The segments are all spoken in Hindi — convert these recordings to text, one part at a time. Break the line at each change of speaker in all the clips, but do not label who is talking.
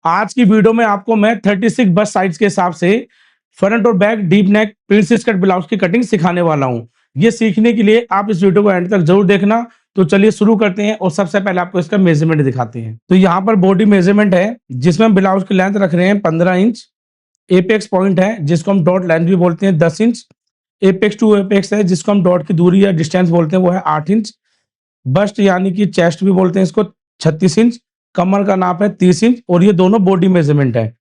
आज की वीडियो में आपको मैं 36 बस्ट साइज के हिसाब से फ्रंट और back deep neck princess cut blouse की कटिंग सिखाने वाला हूं। ये सीखने के लिए आप इस वीडियो को एंड तक जरूर देखना। तो चलिए शुरू करते हैं और सबसे पहले आपको इसका मेजरमेंट दिखाते हैं। तो यहाँ पर बॉडी मेजरमेंट है जिसमें हम ब्लाउज की लेंथ रख रहे हैं 15 इंच। एपेक्स पॉइंट है जिसको हम डॉट लेंथ भी बोलते हैं 10 इंच। एपेक्स टू एपेक्स है जिसको हम डॉट की दूरी या डिस्टेंस बोलते हैं वो है 8 इंच। बस्ट यानी कि चेस्ट भी बोलते हैं इसको 36 इंच। कमर का नाप है 30 इंच और ये दोनों बॉडी मेजरमेंट है।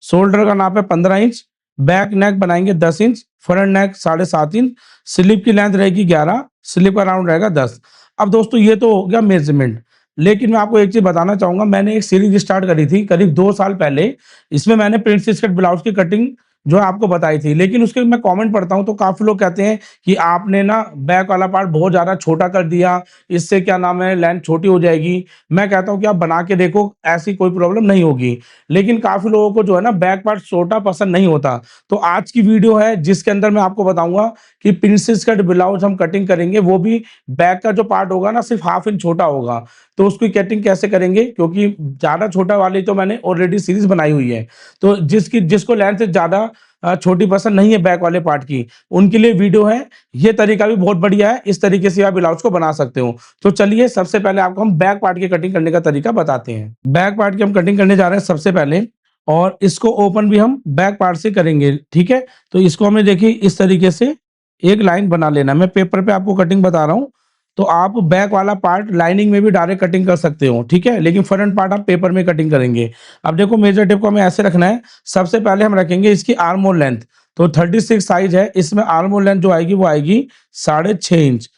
शोल्डर का नाप है 15 इंच। बैक नेक बनाएंगे 10 इंच। फ्रंट नेक 7.5 इंच। स्लीव की लेंथ रहेगी 11। स्लीव का राउंड रहेगा 10। अब दोस्तों ये तो हो गया मेजरमेंट, लेकिन मैं आपको एक चीज बताना चाहूंगा। मैंने एक सीरीज स्टार्ट करी थी करीब 2 साल पहले। इसमें मैंने प्रिंसेस कट ब्लाउज की कटिंग जो है आपको बताई थी, लेकिन उसके मैं कमेंट पढ़ता हूं तो काफी लोग कहते हैं कि आपने ना बैक वाला पार्ट बहुत ज्यादा छोटा कर दिया, इससे क्या नाम है लेंथ छोटी हो जाएगी। मैं कहता हूं कि आप बना के देखो, ऐसी कोई प्रॉब्लम नहीं होगी। लेकिन काफी लोगों को जो है ना बैक पार्ट छोटा पसंद नहीं होता। तो आज की वीडियो है जिसके अंदर मैं आपको बताऊंगा कि प्रिंसेस कट ब्लाउज हम कटिंग करेंगे, वो भी बैक का जो पार्ट होगा ना सिर्फ हाफ इंच छोटा होगा। तो उसकी कटिंग कैसे करेंगे, क्योंकि ज्यादा छोटा वाली तो मैंने ऑलरेडी सीरीज बनाई हुई है। तो जिसको लेंथ से ज्यादा छोटी पसंद नहीं है बैक वाले पार्ट की, उनके लिए वीडियो है। ये तरीका भी बहुत बढ़िया है, इस तरीके से आप ब्लाउज को बना सकते हो। तो चलिए सबसे पहले आपको हम बैक पार्ट की कटिंग करने का तरीका बताते हैं। बैक पार्ट की हम कटिंग करने जा रहे हैं सबसे पहले, और इसको ओपन भी हम बैक पार्ट से करेंगे, ठीक है। तो इसको हमें देखिए इस तरीके से एक लाइन बना लेना। मैं पेपर पे आपको कटिंग बता रहा हूं, तो आप बैक वाला पार्ट लाइनिंग में भी डायरेक्ट कटिंग कर सकते हो, ठीक है, लेकिन फ्रंट पार्ट आप पेपर में कटिंग करेंगे। अब देखो मेजर टेप को हमें ऐसे रखना है। सबसे पहले हम रखेंगे इसकी आर्म होल लेंथ। तो 36 साइज है, इसमें आर्म होल लेंथ जो आएगी वो आएगी 6.5 इंच।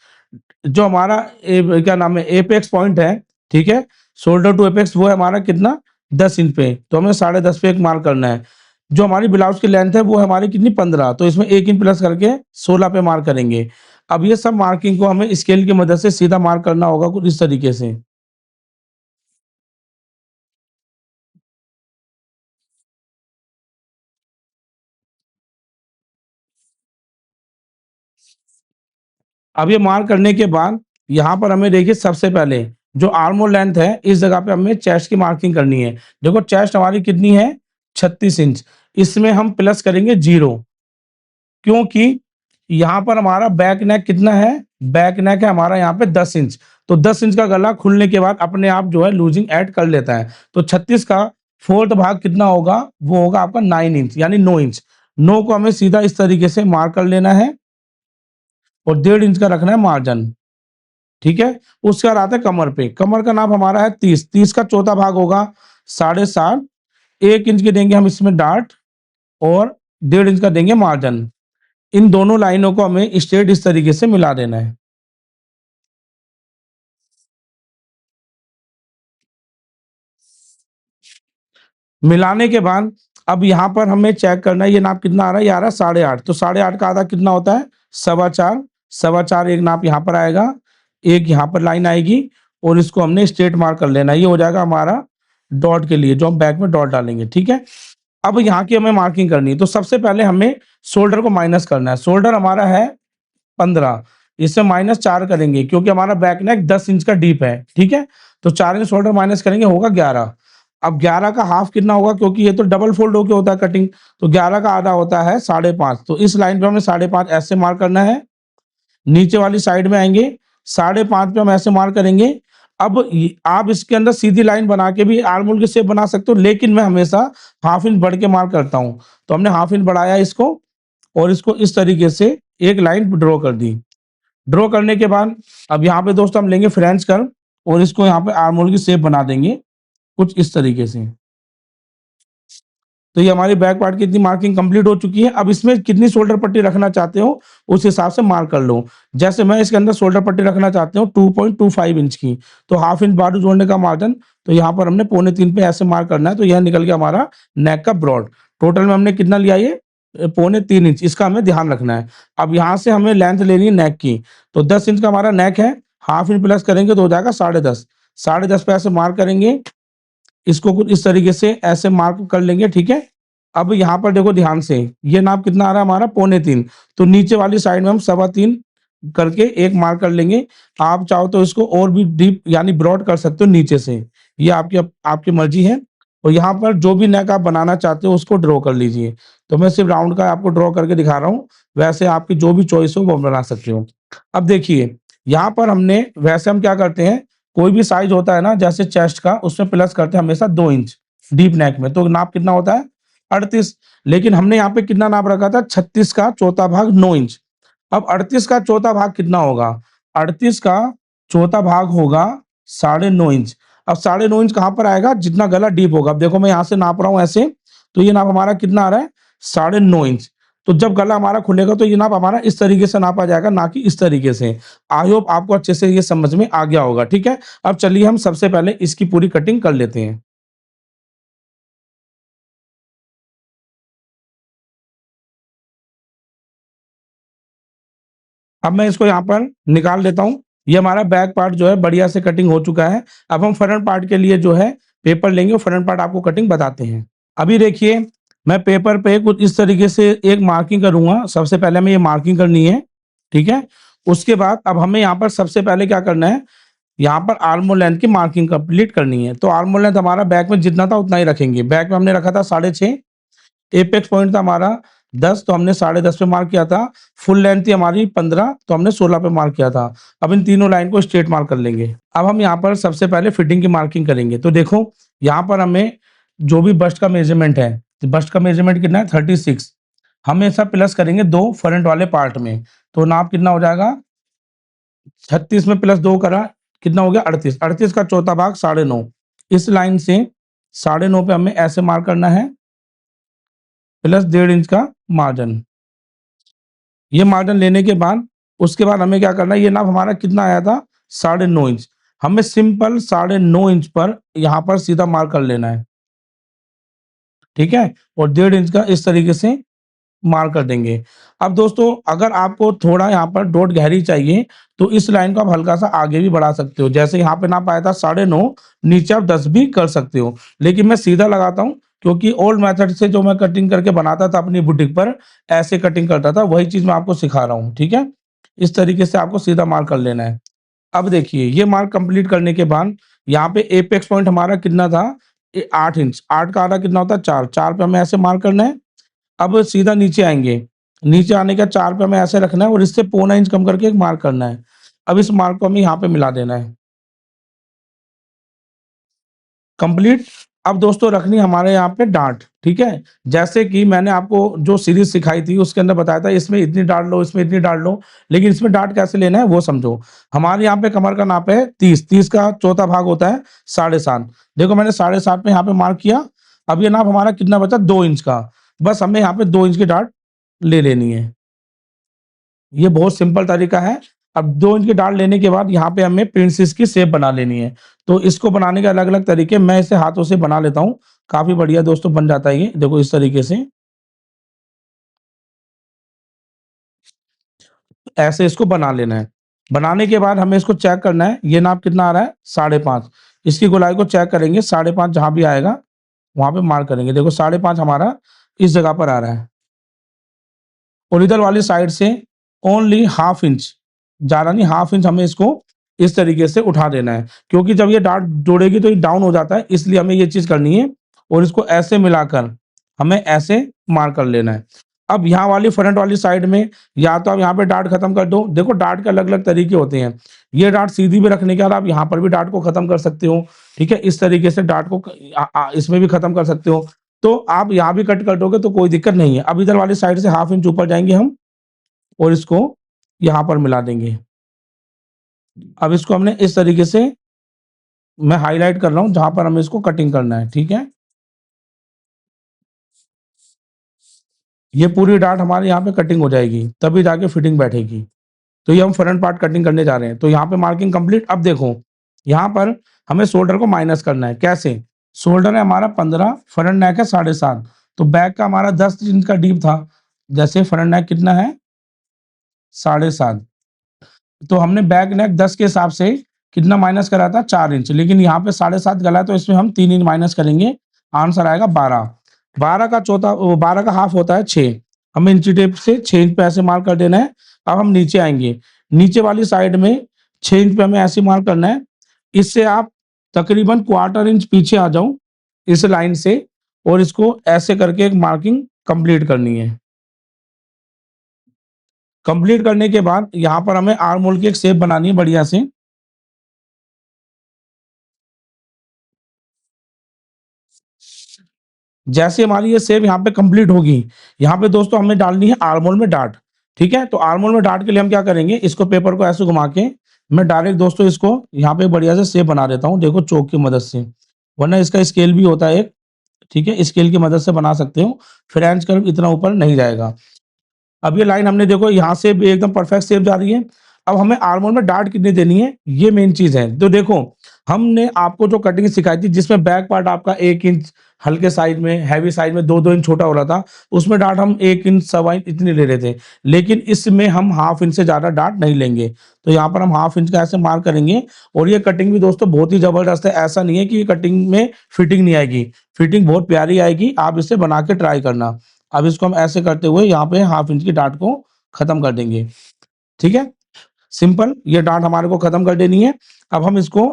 जो हमारा क्या नाम है एपेक्स पॉइंट है, ठीक है, शोल्डर टू एपेक्स, वो है हमारा कितना 10 इंच पे। तो हमें 10.5 पे एक मार्क करना है। जो हमारी ब्लाउज की लेंथ है वो है हमारी कितनी 15, तो इसमें 1 इंच प्लस करके 16 पे मार्क करेंगे। अब ये सब मार्किंग को हमें स्केल की मदद से सीधा मार्क करना होगा कुछ इस तरीके से। अब ये मार्क करने के बाद यहाँ पर हमें देखिए सबसे पहले जो आर्म होल लेंथ है इस जगह पे हमें चेस्ट की मार्किंग करनी है। देखो चेस्ट हमारी कितनी है 36 इंच। इसमें हम प्लस करेंगे 0, क्योंकि यहाँ पर हमारा बैक नेक कितना है, बैक नेक है हमारा यहाँ पे 10 इंच। तो 10 इंच का गला खुलने के बाद अपने आप जो है लूजिंग ऐड कर लेता है। तो 36 का फोर्थ भाग कितना होगा, वो होगा आपका 9 इंच यानी 9 इंच। 9 को हमें सीधा इस तरीके से मार्क कर लेना है और 1.5 इंच का रखना है मार्जिन, ठीक है। उसके बाद आता है कमर पे। कमर का नाप हमारा है 30। 30 का चौथा भाग होगा 7.5। 1 इंच के देंगे हम इसमें डार्ट और 1.5 इंच का देंगे मार्जिन। इन दोनों लाइनों को हमें स्ट्रेट इस तरीके से मिला देना है। मिलाने के बाद अब यहाँ पर हमें चेक करना है ये नाप कितना आ रहा है, ये आ रहा है 8.5। तो 8.5 का आधा कितना होता है 4.25। 4.25 एक नाप यहाँ पर आएगा, एक यहाँ पर लाइन आएगी और इसको हमने स्ट्रेट मार्क कर लेना है। ये हो जाएगा हमारा डॉट के लिए जो हम बैक में डॉट डालेंगे, ठीक है। अब यहाँ की हमें मार्किंग करनी है। तो सबसे पहले हमें शोल्डर को माइनस करना है। शोल्डर हमारा है 15, इससे -4 करेंगे क्योंकि हमारा बैक नेक 10 इंच का डीप है, ठीक है। तो 4 इंच शोल्डर माइनस करेंगे होगा 11। अब 11 का हाफ कितना होगा, क्योंकि ये तो डबल फोल्ड होके होता है कटिंग, तो 11 का आधा होता है 5.5। तो इस लाइन पे हमें 5.5 ऐसे मार्क करना है। नीचे वाली साइड में आएंगे 5.5 पे हम ऐसे मार्क करेंगे। अब आप इसके अंदर सीधी लाइन बना के भी आर्म होल की शेप बना सकते हो, लेकिन मैं हमेशा हाफ इंच बढ़ के मार्क करता हूँ। तो हमने हाफ इंच बढ़ाया इसको और इसको इस तरीके से एक लाइन ड्रॉ कर दी। ड्रॉ करने के बाद अब यहाँ पे दोस्तों हम लेंगे फ्रेंच कर्व और इसको यहाँ पे आर्म होल की शेप बना देंगे कुछ इस तरीके से। तो ये हमारी बैक पार्ट की इतनी मार्किंग कंप्लीट हो चुकी है। अब इसमें कितनी शोल्डर पट्टी रखना चाहते हो उस हिसाब से मार्क कर लो। जैसे मैं इसके अंदर शोल्डर पट्टी रखना चाहते हूँ 2.25 इंच की, तो हाफ इंच बाजू जोड़ने का मार्जिन, तो यहाँ पर हमने 2.25 पे ऐसे मार्क करना है। तो यह निकल गया हमारा नेक का ब्रॉड। टोटल में हमने कितना लिया, ये 3.25 इंच, इसका हमें ध्यान रखना है। अब यहाँ से हमें लेंथ लेनी है नेक की। तो 10 इंच का हमारा नेक है, हाफ इंच प्लस करेंगे तो हो जाएगा 10.5। 10.5 पे ऐसे मार्क करेंगे, इसको कुछ इस तरीके से ऐसे मार्क कर लेंगे, ठीक है। अब यहाँ पर देखो ध्यान से, ये नाप कितना आ रहा है हमारा 2.25। तो नीचे वाली साइड में हम 3.25 करके एक मार्क कर लेंगे। आप चाहो तो इसको और भी डीप यानी ब्रॉड कर सकते हो नीचे से, ये आपकी आपकी मर्जी है। और यहाँ पर जो भी नेक आप बनाना चाहते हो उसको ड्रॉ कर लीजिए। तो मैं सिर्फ राउंड का आपको ड्रॉ करके दिखा रहा हूँ, वैसे आपकी जो भी चॉइस हो वो बना सकते हो। अब देखिए, यहाँ पर हमने वैसे हम क्या करते हैं, कोई भी साइज होता है ना जैसे चेस्ट का, उसमें प्लस करते हैं हमेशा 2 इंच डीप नेक में, तो नाप कितना होता है 38, लेकिन हमने यहाँ पे कितना नाप रखा था 36 का चौथा भाग 9 इंच। अब 38 का चौथा भाग कितना होगा, 38 का चौथा भाग होगा 9.5 इंच। अब 9.5 इंच कहाँ पर आएगा, जितना गला डीप होगा। अब देखो मैं यहाँ से नाप रहा हूँ ऐसे, तो ये नाप हमारा कितना आ रहा है 9.5 इंच। तो जब गला हमारा खुलेगा तो ये नाप हमारा इस तरीके से नापा जाएगा, ना कि इस तरीके से। आई होप आपको अच्छे से ये समझ में आ गया होगा, ठीक है। अब चलिए हम सबसे पहले इसकी पूरी कटिंग कर लेते हैं। अब मैं इसको यहाँ पर निकाल लेता हूँ। ये हमारा बैक पार्ट जो है बढ़िया से कटिंग हो चुका है। अब हम फ्रंट पार्ट के लिए जो है पेपर लेंगे और फ्रंट पार्ट आपको कटिंग बताते हैं। अभी देखिए, मैं पेपर पे कुछ इस तरीके से एक मार्किंग करूँगा। सबसे पहले हमें ये मार्किंग करनी है, ठीक है? उसके बाद अब हमें यहाँ पर सबसे पहले क्या करना है, यहाँ पर आर्म होल लेंथ की मार्किंग कंप्लीट करनी है। तो आर्म होल लेंथ हमारा बैक में जितना था उतना ही रखेंगे। बैक में हमने रखा था 6.5, एपेक्स पॉइंट था हमारा 10, तो हमने 10.5 पे मार्क किया था। फुल लेंथ थी हमारी 15, तो हमने 16 पे मार्क किया था। अब इन तीनों लाइन को स्ट्रेट मार्क कर लेंगे। अब हम यहाँ पर सबसे पहले फिटिंग की मार्किंग करेंगे। तो देखो, यहाँ पर हमें जो भी बस्ट का मेजरमेंट है, तो बस्ट का मेजरमेंट कितना है 36, हम ऐसा प्लस करेंगे 2 फ्रंट वाले पार्ट में। तो नाप कितना हो जाएगा, 36 में प्लस 2 करा, कितना हो गया 38। 38 का चौथा भाग 9.5। इस लाइन से 9.5 पे हमें ऐसे मार्क करना है, प्लस 1.5 इंच का मार्जिन। ये मार्जिन लेने के बाद उसके बाद हमें क्या करना है, ये नाप हमारा कितना आया था 9.5 इंच। हमें सिंपल 9.5 इंच पर यहाँ पर सीधा मार्क कर लेना है, ठीक है? और 1.5 इंच का इस तरीके से मार्क कर देंगे। अब दोस्तों, अगर आपको थोड़ा यहाँ पर डॉट गहरी चाहिए तो इस लाइन को आप हल्का सा आगे भी बढ़ा सकते हो। जैसे यहाँ पे नाप आया था 9.5, नीचे आप 10 भी कर सकते हो। लेकिन मैं सीधा लगाता हूँ, क्योंकि ओल्ड मेथड से जो मैं कटिंग करके बनाता था अपनी बुटीक पर, ऐसे कटिंग करता था, वही चीज़ मैं आपको सिखा रहा हूँ, ठीक है? इस तरीके से आपको सीधा मार्क कर लेना है। अब देखिए, ये मार्क कंप्लीट करने के बाद यहाँ पे एपेक्स पॉइंट हमारा कितना था, 8 इंच। 8 का आधा कितना होता है 4, 4 पे हमें ऐसे मार्क करना है। अब सीधा नीचे आएँगे, नीचे आने का 4 पे हमें ऐसे रखना है और इससे पौना इंच कम करके एक मार्क करना है। अब इस मार्क को हमें यहाँ पे मिला देना है। कंप्लीट। अब दोस्तों रखनी है हमारे यहाँ पे डाँट, ठीक है? जैसे कि मैंने आपको जो सीरीज़ सिखाई थी उसके अंदर बताया था इसमें इतनी डाँट लो, इसमें इतनी डाँट लो, लेकिन इसमें डाँट कैसे लेना है वो समझो। हमारे यहाँ पे कमर का नाप है 30, 30 का चौथा भाग होता है 7.5। देखो मैंने 7.5 पे यहाँ पे मार्क किया। अब ये नाप हमारा कितना बचा 2 इंच का। बस हमें यहाँ पे 2 इंच की डाँट ले लेनी है। ये बहुत सिंपल तरीका है। अब 2 इंच की डाल लेने के बाद यहाँ पे हमें प्रिंसेस की शेप बना लेनी है। तो इसको बनाने के अलग-अलग तरीके, मैं इसे हाथों से बना लेता हूँ। काफ़ी बढ़िया दोस्तों बन जाता है ये। देखो इस तरीके से, ऐसे इसको बना लेना है। बनाने के बाद हमें इसको चेक करना है, ये नाप कितना आ रहा है 5.5। इसकी गोलाई को चेक करेंगे, 5.5 जहाँ भी आएगा, वहाँ पे मार्क करेंगे। देखो 5.5 हमारा इस जगह पर आ रहा है। और इधर वाली साइड से ओनली हाफ इंच, ज़्यादा नहीं, हाफ इंच हमें इसको इस तरीके से उठा देना है, क्योंकि जब ये डार्ट जोड़ेगी तो ये डाउन हो जाता है, इसलिए हमें ये चीज़ करनी है। और इसको ऐसे मिलाकर हमें ऐसे मार्क कर लेना है। अब यहाँ वाली फ्रंट वाली साइड में या तो आप यहाँ पे डार्ट खत्म कर दो। देखो डार्ट के अलग-अलग तरीके होते हैं। ये डार्ट सीधी भी रखने के बाद आप यहाँ पर भी डार्ट को खत्म कर सकते हो, ठीक है? इस तरीके से डार्ट को इसमें भी खत्म कर सकते हो। तो आप यहाँ भी कट कर दोगे तो कोई दिक्कत नहीं है। अब इधर वाली साइड से हाफ इंच ऊपर जाएँगे हम और इसको यहाँ पर मिला देंगे। अब इसको हमने इस तरीके से, मैं हाइलाइट कर रहा हूँ जहाँ पर हमें इसको कटिंग करना है, ठीक है? ये पूरी डार्ट हमारे यहाँ पे कटिंग हो जाएगी, तभी जाके फिटिंग बैठेगी। तो ये हम फ्रंट पार्ट कटिंग करने जा रहे हैं। तो यहाँ पे मार्किंग कंप्लीट। अब देखो, यहाँ पर हमें शोल्डर को माइनस करना है। कैसे? शोल्डर है हमारा 15, फ्रंट नेक है 7.5, तो बैक का हमारा 10 इंच का डीप था। जैसे फ्रंट नेक कितना है 7.5, तो हमने बैक नेक 10 के हिसाब से कितना माइनस करा था 4 इंच, लेकिन यहाँ पे 7.5 गला है तो इसमें हम 3 इंच माइनस करेंगे, आंसर आएगा 12। 12 का चौथा 12 का हाफ होता है 6। हमें इंची टेप से 6 इंच पे ऐसे मार्क कर देना है। अब हम नीचे आएँगे, नीचे वाली साइड में 6 इंच पे हमें ऐसे मार्क करना है। इससे आप तकरीबन क्वार्टर इंच पीछे आ जाओ, इस लाइन से और इसको ऐसे करके एक मार्किंग कंप्लीट करनी है। कंप्लीट करने के बाद यहाँ पर हमें आर्म होल की एक शेप बनानी है बढ़िया से। जैसे हमारी ये शेप यहाँ पे कंप्लीट होगी, यहाँ पे दोस्तों हमें डालनी है आर्म होल में डार्ट, ठीक है? तो आर्म होल में डार्ट के लिए हम क्या करेंगे, इसको पेपर को ऐसे घुमा के मैं डायरेक्ट दोस्तों इसको यहाँ पे बढ़िया से शेप बना देता हूँ, देखो चॉक की मदद से। वरना इसका स्केल भी होता है एक, ठीक है? स्केल की मदद से बना सकते हो, फ्रेंच कर्व इतना ऊपर नहीं जाएगा। अब ये लाइन हमने देखो यहाँ से भी एकदम परफेक्ट शेप जा रही है। अब हमें आर्म होल में डार्ट कितनी देनी है, ये मेन चीज़ है। तो देखो, हमने आपको जो कटिंग सिखाई थी जिसमें बैक पार्ट आपका 1 इंच हल्के साइज़ में, हेवी साइज़ में 2-2 इंच छोटा हो रहा था, उसमें डार्ट हम 1 इंच, सवा इंच इतनी ले रहे थे। लेकिन इसमें हम हाफ इंच से ज़्यादा डार्ट नहीं लेंगे। तो यहाँ पर हम हाफ इंच का ऐसे मार्क करेंगे और ये कटिंग भी दोस्तों बहुत ही ज़बरदस्त है। ऐसा नहीं है कि ये कटिंग में फिटिंग नहीं आएगी, फिटिंग बहुत प्यारी आएगी, आप इसे बना के ट्राई करना। अब इसको हम ऐसे करते हुए यहाँ पे हाफ इंच की डार्ट को खत्म कर देंगे, ठीक है? सिंपल, ये डार्ट हमारे को खत्म कर देनी है। अब हम इसको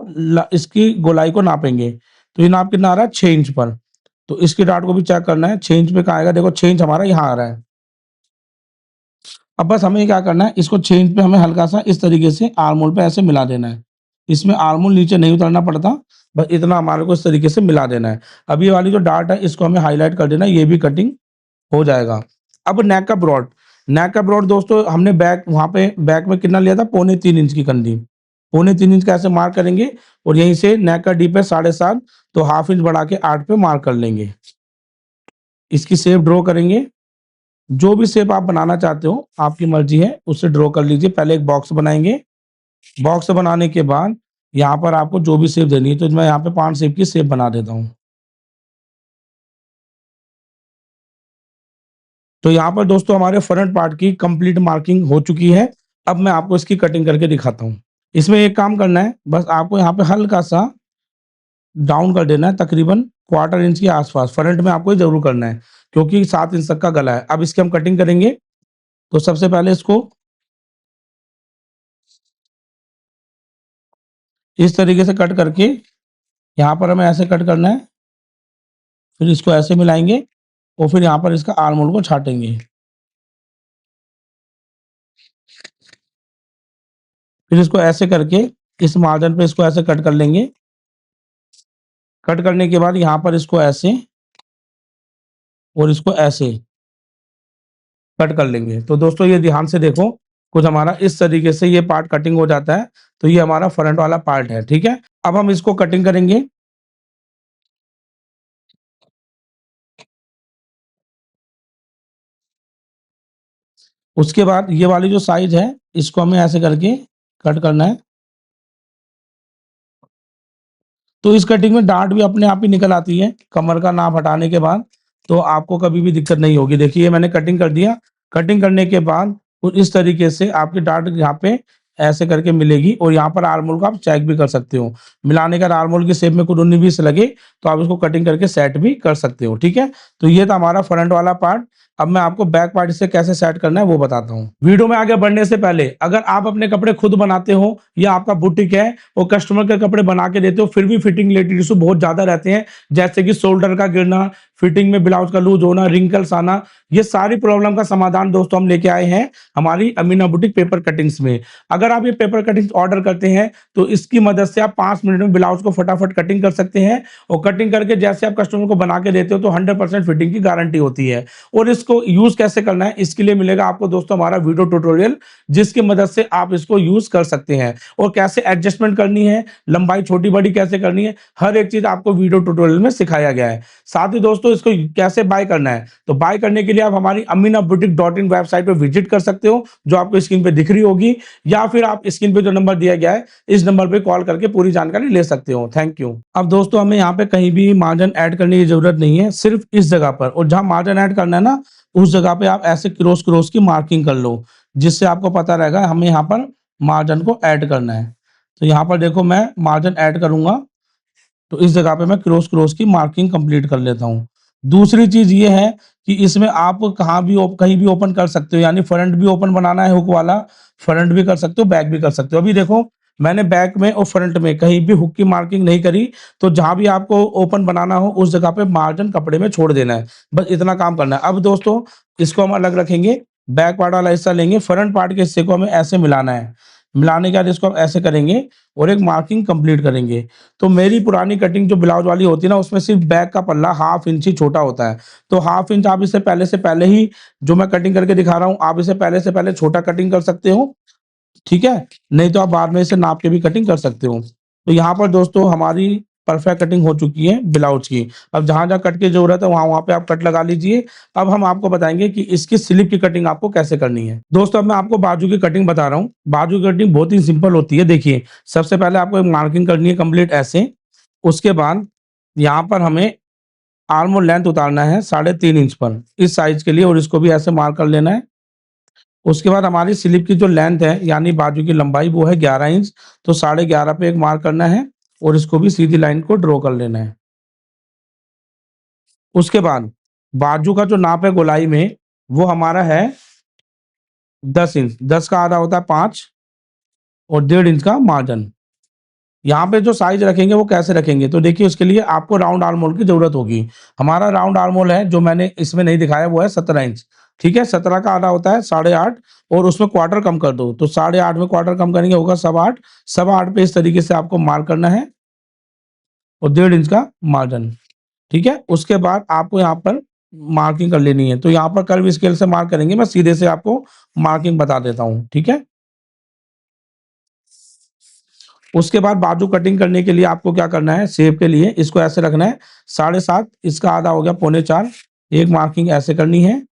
इसकी गोलाई को नापेंगे। तो ये नाप कितना आ रहा है, 6 इंच पर। तो इसकी डार्ट को भी चेक करना है, 6 इंच पे कहाँ आएगा, देखो 6 इंच हमारा यहाँ आ रहा है। अब बस हमें क्या करना है, इसको 6 इंच पे हमें हल्का सा इस तरीके से आर्म होल पे ऐसे मिला देना है। इसमें आर्म होल नीचे नहीं उतरना पड़ता, बस इतना हमारे को इस तरीके से मिला देना है। अब ये वाली जो डार्ट है इसको हमें हाइलाइट कर देना है, ये भी कटिंग हो जाएगा। अब नेक का ब्रॉड, नेक का ब्रॉड दोस्तों हमने बैक वहाँ पे बैक में कितना लिया था, पौने 3 इंच की कंधी। पौने 3 इंच का ऐसे मार्क करेंगे और यहीं से नेक का डीप है 7.5, तो हाफ इंच बढ़ा के 8 पे मार्क कर लेंगे। इसकी शेप ड्रॉ करेंगे। जो भी शेप आप बनाना चाहते हो, आपकी मर्ज़ी है, उससे ड्रॉ कर लीजिए। पहले एक बॉक्स बनाएँगे। बॉक्स बनाने के बाद यहाँ पर आपको जो भी शेप देनी है, तो मैं यहाँ पे 5 शेप की शेप बना देता हूँ। तो यहाँ पर दोस्तों हमारे फ्रंट पार्ट की कंप्लीट मार्किंग हो चुकी है। अब मैं आपको इसकी कटिंग करके दिखाता हूँ। इसमें एक काम करना है, बस आपको यहाँ पे हल्का-सा डाउन कर देना है, तकरीबन क्वार्टर इंच के आस-पास। फ्रंट में आपको ये ज़रूर करना है, क्योंकि 7 इंच तक का गला है। अब इसकी हम कटिंग करेंगे। तो सबसे पहले इसको इस तरीके से कट करके यहाँ पर हमें ऐसे कट करना है, फिर इसको ऐसे मिलाएँगे और फिर यहाँ पर इसका आर्म होल को छाटेंगे। फिर इसको ऐसे करके इस मार्जिन पे इसको ऐसे कट कर लेंगे। कट करने के बाद यहाँ पर इसको ऐसे और इसको ऐसे कट कर लेंगे। तो दोस्तों ये ध्यान से देखो, कुछ हमारा इस तरीके से ये पार्ट कटिंग हो जाता है। तो ये हमारा फ्रंट वाला पार्ट है, ठीक है? अब हम इसको कटिंग करेंगे। उसके बाद ये वाली जो साइज़ है, इसको हमें ऐसे करके कट करना है। तो इस कटिंग में डाँट भी अपने आप ही निकल आती है, कमर का नाप हटाने के बाद, तो आपको कभी भी दिक्कत नहीं होगी। देखिए ये मैंने कटिंग कर दिया, कटिंग करने के बाद कुछ इस तरीके से आपकी डाँट यहाँ पे ऐसे करके मिलेगी और यहाँ पर आर्म होल को आप चेक भी कर सकते हो। मिलाने के बाद आर्म होल की शेप में कुछ 19-20 लगे, तो आप इसको कटिंग करके सेट भी कर सकते हो, ठीक है? तो ये था हमारा फ्रंट वाला पार्ट। अब मैं आपको बैक पार्ट इसे कैसे सेट करना है वो बताता हूँ। वीडियो में आगे बढ़ने से पहले अगर आप अपने कपड़े खुद बनाते हो या आपका बुटीक है और कस्टमर के कपड़े बना के देते हो, फिर भी फिटिंग रिलेटेड इशू बहुत ज़्यादा रहते हैं, जैसे कि शोल्डर का गिरना, फिटिंग में ब्लाउज का लूज होना, रिंकल्स आना, ये सारी प्रॉब्लम का समाधान दोस्तों हम लेके आए हैं हमारी अमीना बुटीक पेपर कटिंग्स में। अगर आप ये पेपर कटिंग्स ऑर्डर करते हैं, तो इसकी मदद से आप 5 मिनट में ब्लाउज को फटाफट कटिंग कर सकते हैं और कटिंग करके जैसे आप कस्टमर को बना के देते हो, तो 100% फिटिंग की गारंटी होती है। और इसको यूज़ कैसे करना है, इसके लिए मिलेगा आपको दोस्तों हमारा वीडियो ट्यूटोरियल, जिसकी मदद से आप इसको यूज़ कर सकते हैं और कैसे एडजस्टमेंट करनी है, लंबाई छोटी-बड़ी कैसे करनी है, हर एक चीज़ आपको वीडियो ट्यूटोरियल में सिखाया गया है। साथ ही दोस्तों इसको कैसे बाय करना है, तो बाय करने के लिए आप हमारी aminabutik.in वेबसाइट पे विजिट कर सकते हो, जो आपको स्क्रीन पे दिख रही होगी, या फिर आप स्क्रीन पे जो नंबर दिया गया है, इस नंबर पे कॉल करके पूरी जानकारी ले सकते हो। Thank you. अब दोस्तों हमें यहाँ पे कहीं भी मार्जिन ऐड करने की ज़रूरत नहीं है, सिर्फ इस जगह पर, और जहाँ मार्जिन ऐड करना है ना, उस जगह पे आप ऐसे क्रॉस-क्रॉस की मार्किंग कर लो, जिससे आपको पता रहेगा हमें यहाँ पर मार्जिन को ऐड करना है। तो यहाँ पर देखो मैं मार्जिन ऐड करूँगा, तो इस जगह पे मैं क्रॉस-क्रॉस की मार्किंग कंप्लीट कर लेता हूँ। दूसरी चीज़ ये है कि इसमें आप कहाँ भी कहीं भी ओपन कर सकते हो, यानी फ्रंट भी ओपन बनाना है हुक वाला, फ्रंट भी कर सकते हो, बैक भी कर सकते हो। अभी देखो मैंने बैक में और फ्रंट में कहीं भी हुक की मार्किंग नहीं करी, तो जहाँ भी आपको ओपन बनाना हो उस जगह पे मार्जिन कपड़े में छोड़ देना है। बस इतना काम करना है। अब दोस्तों इसको हम अलग रखेंगे, बैक पार्ट वाला हिस्सा लेंगे, फ्रंट पार्ट के हिस्से को हमें ऐसे मिलाना है। मिलाने के बाद इसको हम ऐसे करेंगे और एक मार्किंग कंप्लीट करेंगे। तो मेरी पुरानी कटिंग जो ब्लाउज वाली होती है ना, उसमें सिर्फ बैक का पल्ला हाफ इंच ही छोटा होता है। तो हाफ इंच आप इसे पहले से पहले ही, जो मैं कटिंग करके दिखा रहा हूँ, आप इसे पहले से पहले छोटा कटिंग कर सकते हो, ठीक है? नहीं तो आप बाद में इसे नाप के भी कटिंग कर सकते हो। तो यहाँ पर दोस्तों हमारी परफेक्ट कटिंग हो चुकी है ब्लाउज की। अब जहाँ-जहाँ कट की ज़रूरत है वहाँ-वहाँ पे आप कट लगा लीजिए। अब हम आपको बताएँगे कि इसकी स्लीव की कटिंग आपको कैसे करनी है। दोस्तों अब मैं आपको बाजू की कटिंग बता रहा हूँ। बाजू की कटिंग बहुत ही सिंपल होती है। देखिए, सबसे पहले आपको एक मार्किंग करनी है कंप्लीट ऐसे। उसके बाद यहाँ पर हमें आर्म और लेंथ उतारना है 3.5 इंच पर, इस साइज़ के लिए, और इसको भी ऐसे मार्क कर लेना है। उसके बाद हमारी स्लीव की जो लेंथ है यानी बाजू की लंबाई वो है 11 इंच, तो 11.5 पे एक मार्क करना है और इसको भी सीधी लाइन को ड्रॉ कर लेना है। उसके बाद बाजू का जो नाप है गोलाई में, वो हमारा है 10 इंच, 10 का आधा होता है 5 और 1.5 इंच का मार्जिन। यहाँ पे जो साइज़ रखेंगे वो कैसे रखेंगे? तो देखिए उसके लिए आपको राउंड आर्म होल की ज़रूरत होगी। हमारा राउंड आर्म होल है जो मैंने इसमें नहीं दिखाया, वो है 17 इंच, ठीक है? 17 का आधा होता है 8.5 और उसमें क्वार्टर कम कर दो, तो 8.5 में क्वार्टर कम करेंगे होगा 8.25, 8.25 पे इस तरीके से आपको मार्क करना है और 1.5 इंच का मार्जिन, ठीक है? उसके बाद आपको यहाँ पर मार्किंग कर लेनी है। तो यहाँ पर कर्व स्केल से मार्क करेंगे, मैं सीधे से आपको मार्किंग बता देता हूँ, ठीक है? उसके बाद बाजू कटिंग करने के लिए आपको क्या करना है, शेप के लिए इसको ऐसे रखना है 7.5, इसका आधा हो गया 3.25, एक मार्किंग ऐसे करनी है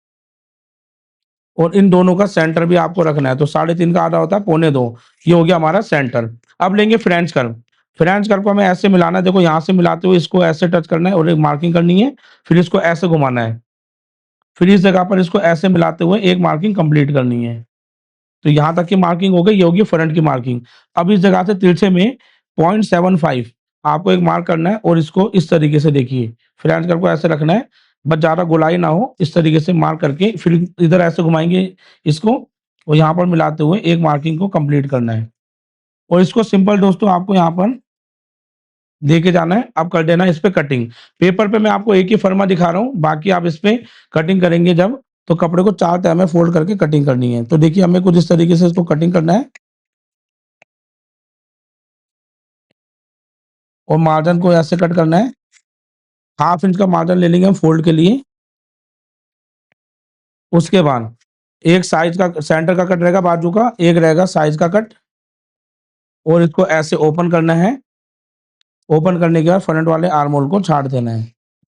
और इन दोनों का सेंटर भी आपको रखना है। तो 3.5 का आधा होता है 2.25, ये हो गया हमारा सेंटर। अब लेंगे फ्रेंच कर्व। फ्रेंच कर्व को हमें ऐसे मिलाना है, देखो यहाँ से मिलाते हुए इसको ऐसे टच करना है और एक मार्किंग करनी है, फिर इसको ऐसे घुमाना है, फिर इस जगह पर इसको ऐसे मिलाते हुए एक मार्किंग कंप्लीट करनी है। तो यहाँ तक की मार्किंग हो गई, ये होगी फ्रंट की मार्किंग। अब इस जगह से तिरछे में 0.75 आपको एक मार्क करना है और इसको इस तरीके से देखिए, फ्रेंच कर्व को ऐसे रखना है, बस ज़्यादा गोलाई ना हो, इस तरीके से मार्क करके फिर इधर ऐसे घुमाएँगे इसको और यहाँ पर मिलाते हुए एक मार्किंग को कंप्लीट करना है। और इसको सिंपल दोस्तों आपको यहाँ पर देके जाना है, अब कर देना है इस पे कटिंग। पेपर पे मैं आपको एक ही फर्मा दिखा रहा हूँ, बाकी आप इस पे कटिंग करेंगे जब, तो कपड़े को 4 तह में फोल्ड करके कटिंग करनी है। तो देखिए हमें कुछ इस तरीके से इसको कटिंग करना है और मार्जिन को ऐसे कट करना है। हाफ इंच का मार्जिन ले लेंगे हम फोल्ड के लिए। उसके बाद एक साइज का सेंटर का कट रहेगा बाजू का, एक रहेगा साइज का कट और इसको ऐसे ओपन करना है। ओपन करने के बाद फ्रंट वाले आर्म होल को छाड़ देना है।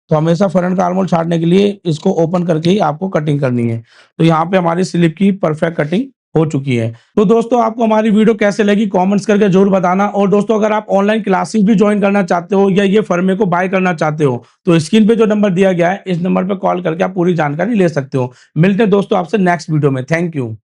तो हमेशा फ्रंट का आर्म होल छाड़ने के लिए इसको ओपन करके ही आपको कटिंग करनी है। तो यहाँ पे हमारी स्लिप की परफेक्ट कटिंग हो चुकी है। तो दोस्तों आपको हमारी वीडियो कैसे लगी कमेंट्स करके ज़रूर बताना, और दोस्तों अगर आप ऑनलाइन क्लासेस भी जॉइन करना चाहते हो या ये फर्मे को बाय करना चाहते हो, तो स्क्रीन पे जो नंबर दिया गया है इस नंबर पे कॉल करके आप पूरी जानकारी ले सकते हो। मिलते हैं दोस्तों आपसे नेक्स्ट वीडियो में। Thank you.